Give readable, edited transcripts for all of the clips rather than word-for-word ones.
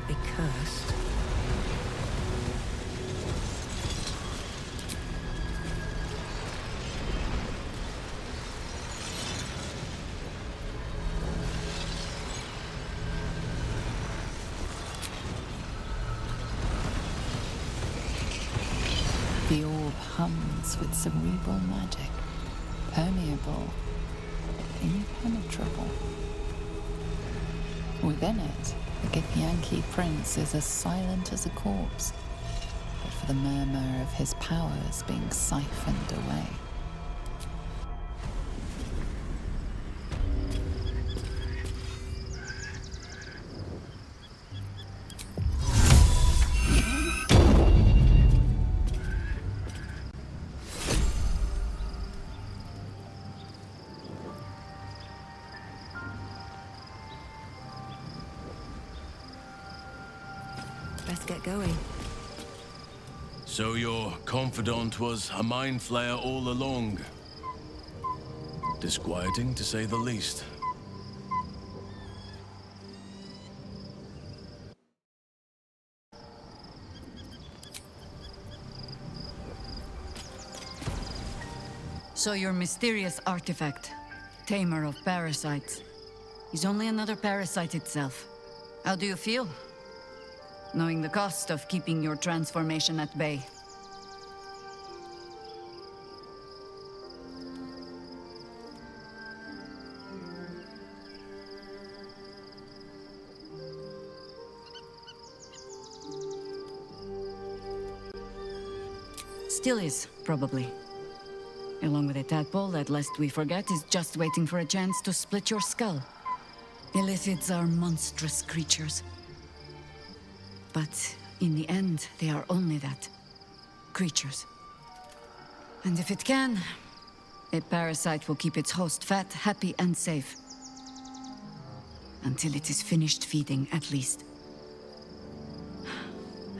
be cursed. The orb hums with cerebral magic, permeable, impenetrable. Within it, the Githyanki prince is as silent as a corpse, but for the murmur of his powers being siphoned away. Best get going. So your confidant was a mind flayer all along. Disquieting, to say the least. So your mysterious artifact, tamer of parasites, is only another parasite itself. How do you feel? Knowing the cost of keeping your transformation at bay. Still is, probably. Along with a tadpole that, lest we forget, is just waiting for a chance to split your skull. Illithids are monstrous creatures. But in the end, they are only that. Creatures. And if it can, a parasite will keep its host fat, happy, and safe. Until it is finished feeding, at least.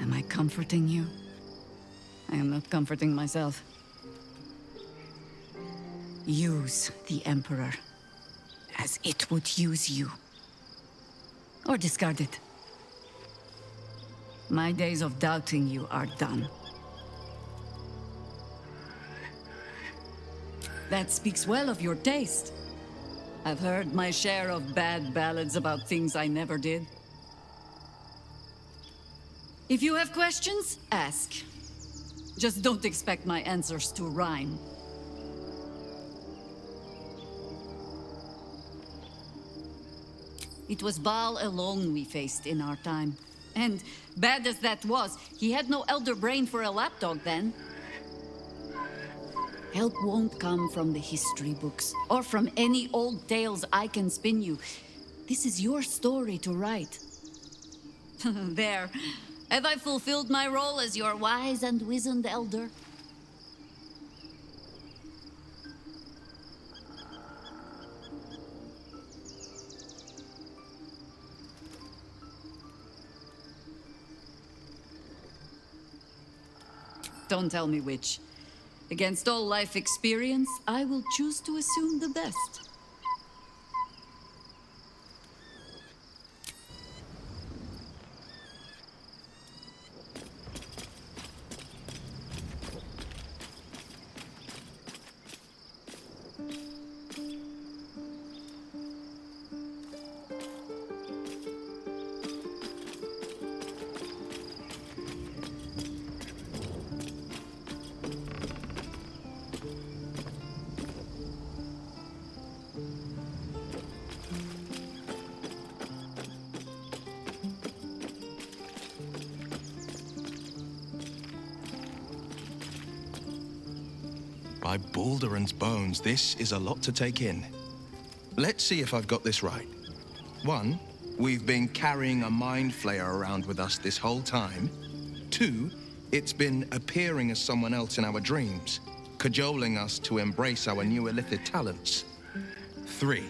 Am I comforting you? I am not comforting myself. Use the Emperor as it would use you. Or discard it. My days of doubting you are done. That speaks well of your taste. I've heard my share of bad ballads about things I never did. If you have questions, ask. Just don't expect my answers to rhyme. It was Baal alone we faced in our time. And, bad as that was, he had no elder brain for a lapdog then. Help won't come from the history books, or from any old tales I can spin you. This is your story to write. There. Have I fulfilled my role as your wise and wizened elder? Don't tell me which. Against all life experience, I will choose to assume the best. By Balduran's bones, this is a lot to take in. Let's see if I've got this right. 1, we've been carrying a mind flayer around with us this whole time. 2, it's been appearing as someone else in our dreams, cajoling us to embrace our new illithid talents. 3,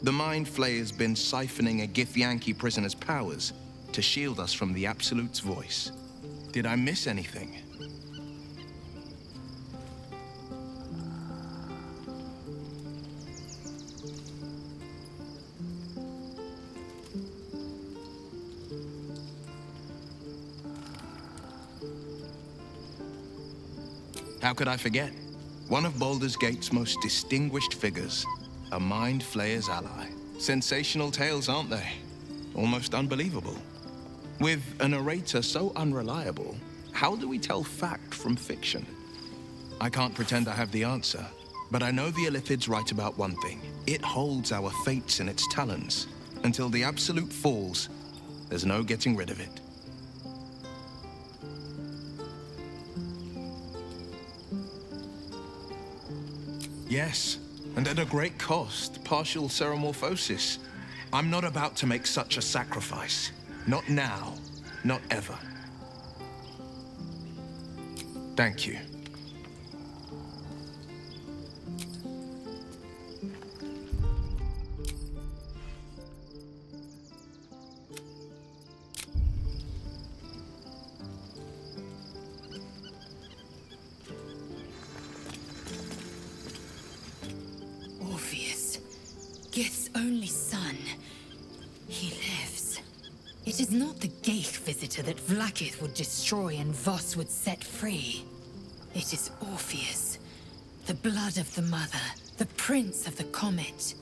the mind flayer's been siphoning a Githyanki prisoner's powers to shield us from the Absolute's voice. Did I miss anything? How could I forget? One of Baldur's Gate's most distinguished figures, a Mind Flayer's ally. Sensational tales, aren't they? Almost unbelievable. With a narrator so unreliable, how do we tell fact from fiction? I can't pretend I have the answer, but I know the Illithid's right about one thing. It holds our fates in its talons. Until the Absolute falls, there's no getting rid of it. Yes, and at a great cost, partial ceremorphosis. I'm not about to make such a sacrifice. Not now, not ever. Thank you. Orpheus, Gith's only son. He lives. It is not the Geich visitor that Vlaakith would destroy and Voss would set free. It is Orpheus, the blood of the mother, the prince of the comet.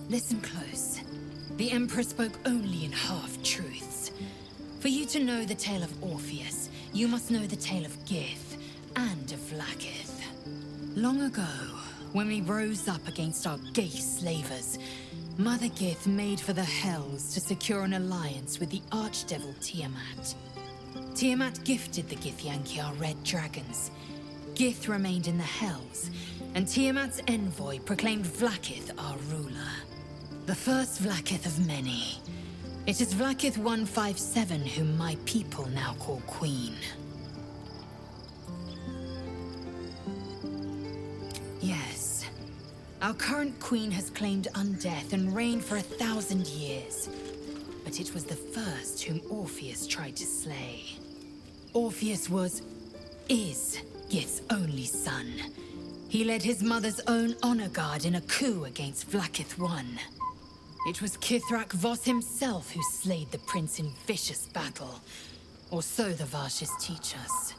Listen close. The Emperor spoke only in half-truths. For you to know the tale of Orpheus, you must know the tale of Gith and of Vlaakith. Long ago, when we rose up against our Geich slavers, Mother Gith made for the Hells to secure an alliance with the archdevil Tiamat. Tiamat gifted the Githyanki our red dragons. Gith remained in the Hells, and Tiamat's envoy proclaimed Vlaakith our ruler. The first Vlaakith of many. It is Vlaakith 157 whom my people now call Queen. Yes. Our current queen has claimed undeath and reigned for 1,000 years. But it was the first whom Orpheus tried to slay. Orpheus is Gith's only son. He led his mother's own honor guard in a coup against Vlaakith I. It was Kithrak Voss himself who slayed the prince in vicious battle. Or so the Varshas teach us.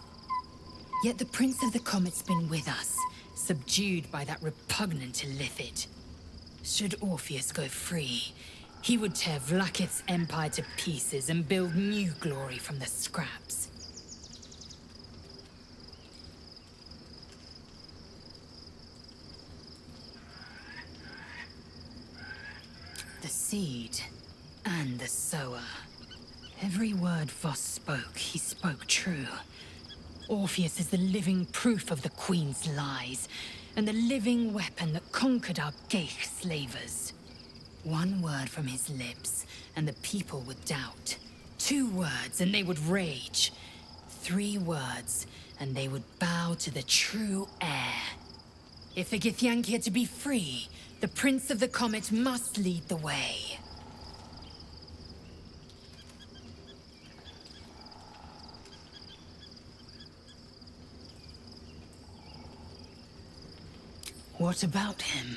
Yet the Prince of the Comet's been with us, subdued by that repugnant Illithid. Should Orpheus go free, he would tear Vlaakith's empire to pieces and build new glory from the scraps. The seed and the sower. Every word Voss spoke, he spoke true. Orpheus is the living proof of the Queen's lies, and the living weapon that conquered our Geich slavers. One word from his lips, and the people would doubt. 2 words, and they would rage. 3 words, and they would bow to the true heir. If the Githyanki are to be free, the Prince of the Comet must lead the way. What about him?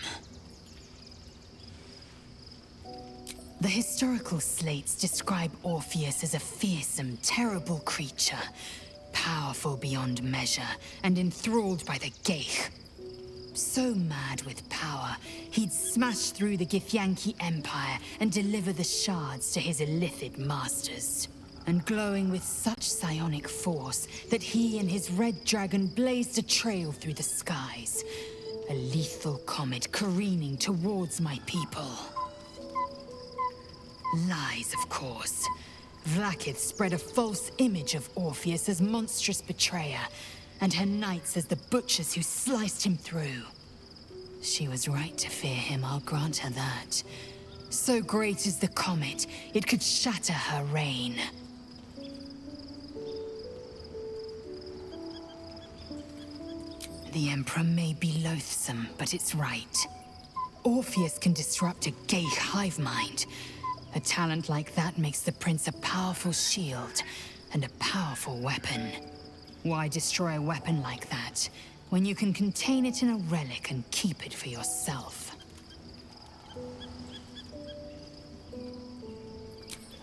The historical slates describe Orpheus as a fearsome, terrible creature, powerful beyond measure, and enthralled by the Geich. So mad with power, he'd smash through the Githyanki Empire and deliver the shards to his Illithid masters. And glowing with such psionic force that he and his red dragon blazed a trail through the skies. A lethal comet careening towards my people. Lies, of course. Vlaakith spread a false image of Orpheus as monstrous betrayer, and her knights as the butchers who sliced him through. She was right to fear him, I'll grant her that. So great is the comet, it could shatter her reign. The Emperor may be loathsome, but it's right. Orpheus can disrupt a Geich hive mind. A talent like that makes the Prince a powerful shield and a powerful weapon. Why destroy a weapon like that, when you can contain it in a relic and keep it for yourself?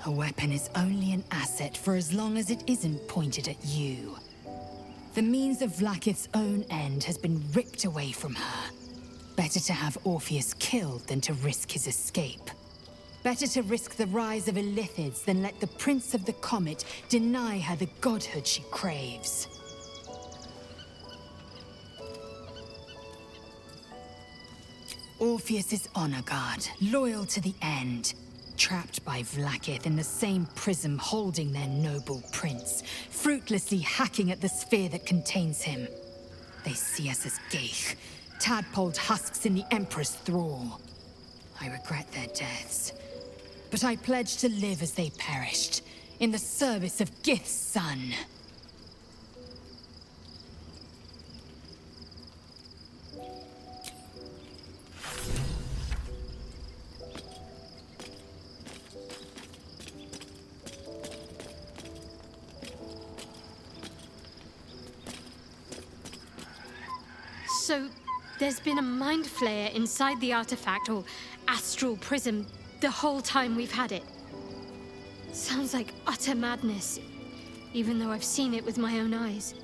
A weapon is only an asset for as long as it isn't pointed at you. The means of Vlaakith's own end has been ripped away from her. Better to have Orpheus killed than to risk his escape. Better to risk the rise of Illithids than let the Prince of the Comet deny her the godhood she craves. Orpheus is honor guard, loyal to the end. Trapped by Vlaakith in the same prism holding their noble prince, fruitlessly hacking at the sphere that contains him. They see us as Geich, tadpoled husks in the Emperor's thrall. I regret their deaths, but I pledge to live as they perished, in the service of Gith's son. So, there's been a mind flayer inside the artifact, or astral prism, the whole time we've had it. Sounds like utter madness, even though I've seen it with my own eyes.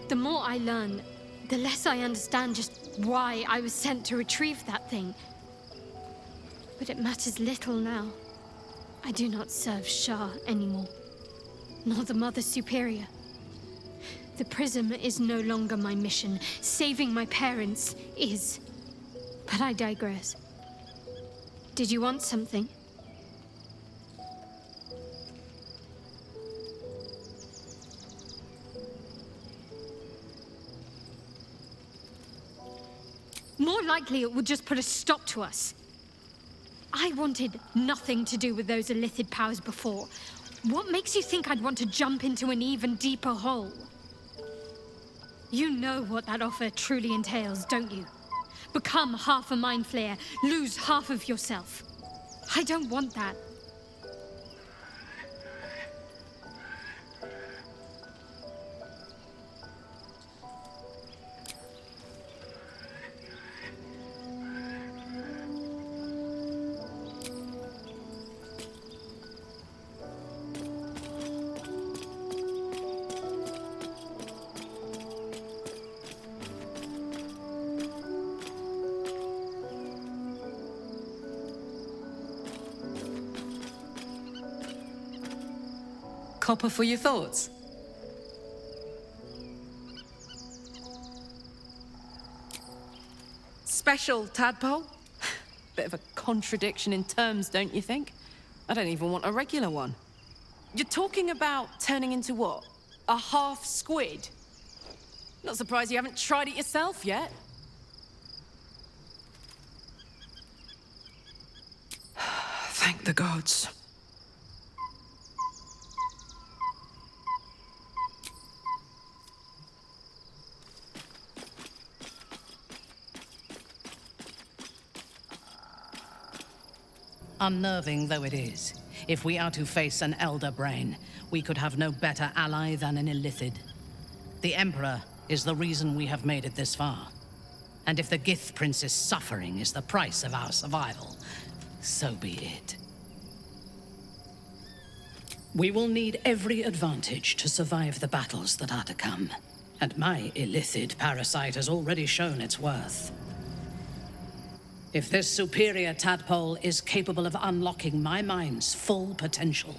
The more I learn, the less I understand just why I was sent to retrieve that thing. But it matters little now. I do not serve Shah anymore, nor the Mother Superior. The prism is no longer my mission. Saving my parents is. But I digress. Did you want something? More likely it would just put a stop to us. I wanted nothing to do with those Illithid powers before. What makes you think I'd want to jump into an even deeper hole? You know what that offer truly entails, don't you? Become half a mind flayer, lose half of yourself. I don't want that. Copper for your thoughts. Special, tadpole? Bit of a contradiction in terms, don't you think? I don't even want a regular one. You're talking about turning into what? A half squid? Not surprised you haven't tried it yourself yet. Thank the gods. Unnerving though it is, if we are to face an Elder Brain, we could have no better ally than an Illithid. The Emperor is the reason we have made it this far. And if the Gith Prince's suffering is the price of our survival, so be it. We will need every advantage to survive the battles that are to come. And my Illithid parasite has already shown its worth. If this superior tadpole is capable of unlocking my mind's full potential,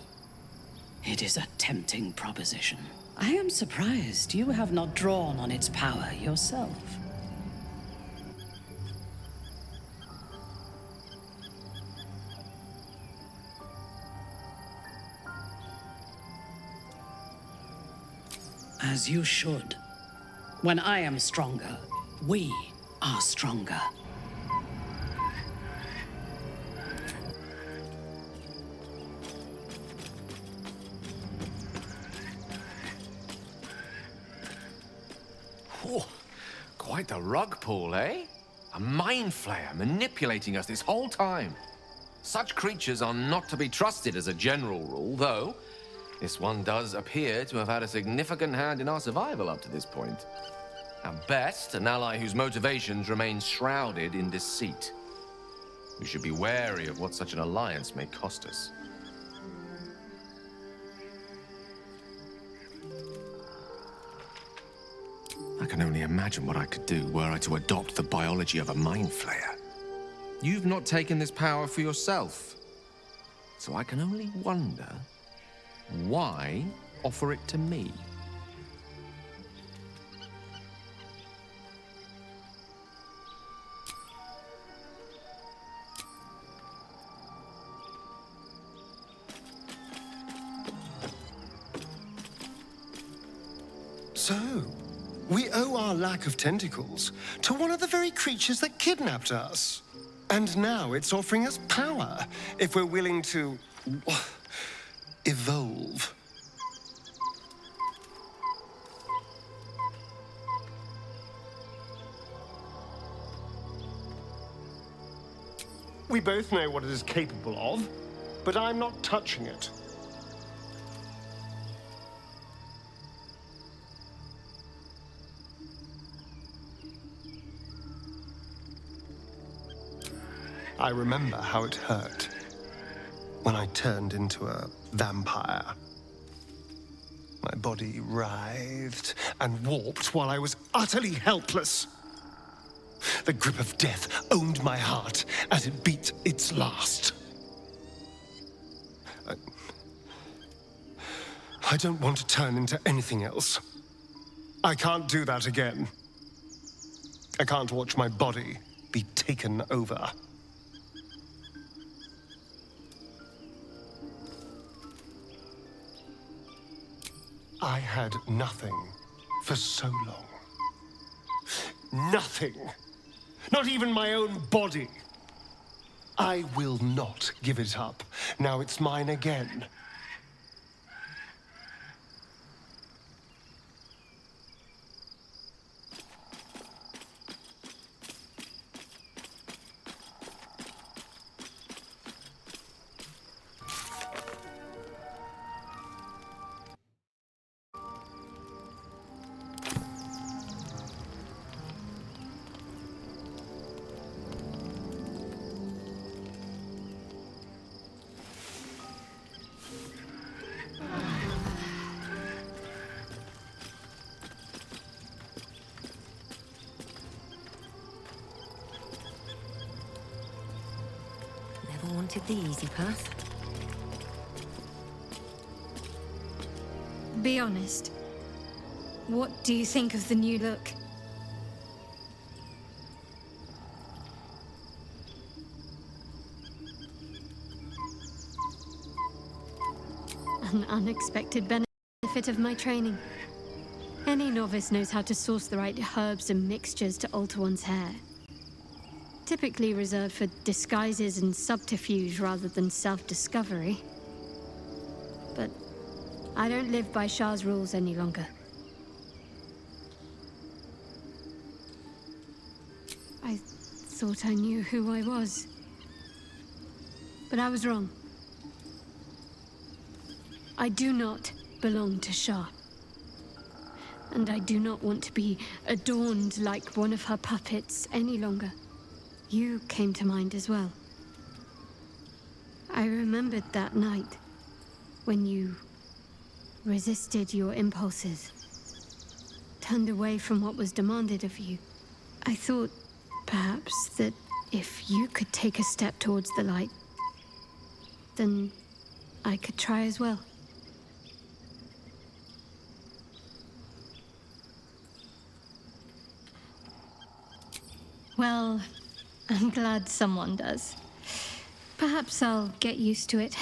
it is a tempting proposition. I am surprised you have not drawn on its power yourself. As you should. When I am stronger, we are stronger. Oh, quite the rug pull, eh? A mind flayer manipulating us this whole time. Such creatures are not to be trusted as a general rule, though This one does appear to have had a significant hand in our survival up to this point. At best, an ally whose motivations remain shrouded in deceit. We should be wary of what such an alliance may cost us. I can only imagine what I could do were I to adopt the biology of a mind flayer. You've not taken this power for yourself, so I can only wonder, why offer it to me? So, we owe our lack of tentacles to one of the very creatures that kidnapped us. And now it's offering us power if we're willing to evolve. We both know what it is capable of, but I'm not touching it. I remember how it hurt when I turned into a vampire. My body writhed and warped while I was utterly helpless. The grip of death owned my heart as it beat its last. I don't want to turn into anything else. I can't do that again. I can't watch my body be taken over. I had nothing for so long. Nothing. Not even my own body. I will not give it up. Now it's mine again. Wanted the easy path. Be honest. What do you think of the new look? An unexpected benefit of my training. Any novice knows how to source the right herbs and mixtures to alter one's hair. Typically reserved for disguises and subterfuge rather than self-discovery. But I don't live by Shah's rules any longer. I thought I knew who I was. But I was wrong. I do not belong to Shah. And I do not want to be adorned like one of her puppets any longer. You came to mind as well. I remembered that night when you resisted your impulses, turned away from what was demanded of you. I thought, perhaps, that if you could take a step towards the light, then I could try as well. Well, I'm glad someone does. Perhaps I'll get used to it.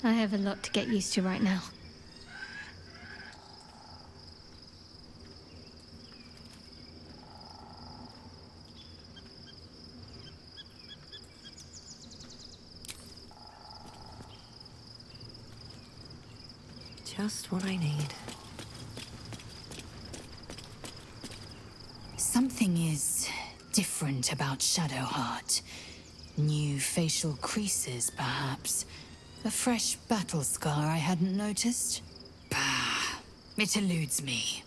I have a lot to get used to right now. Just what I need. Something is different about Shadowheart. New facial creases, perhaps. A fresh battle scar I hadn't noticed? Bah, it eludes me.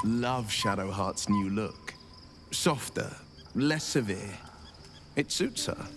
Love Shadowheart's new look. Softer, less severe. It suits her.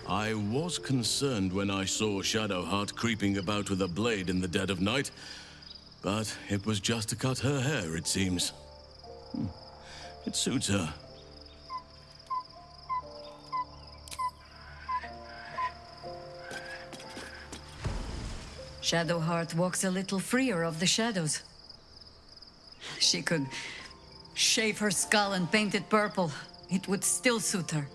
I was concerned when I saw Shadowheart creeping about with a blade in the dead of night, but it was just to cut her hair, it seems. It suits her. Shadowheart walks a little freer of the shadows. She could shave her skull and paint it purple. It would still suit her.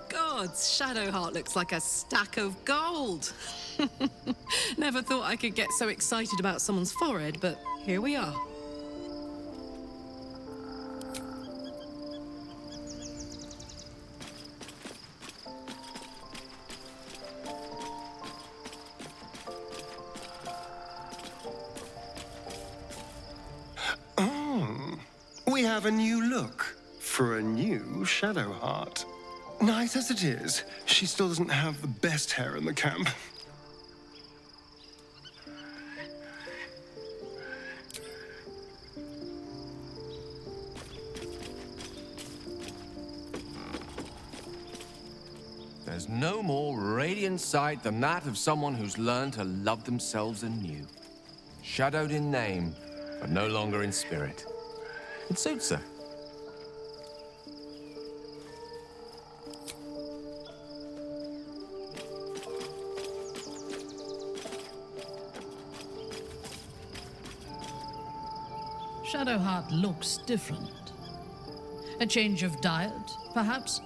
Gods, Shadowheart looks like a stack of gold. Never thought I could get so excited about someone's forehead, but here we are. We have a new look for a new Shadowheart. Nice as it is, she still doesn't have the best hair in the camp. There's no more radiant sight than that of someone who's learned to love themselves anew. Shadowed in name, but no longer in spirit. It suits her. Shadowheart looks different. A change of diet, perhaps?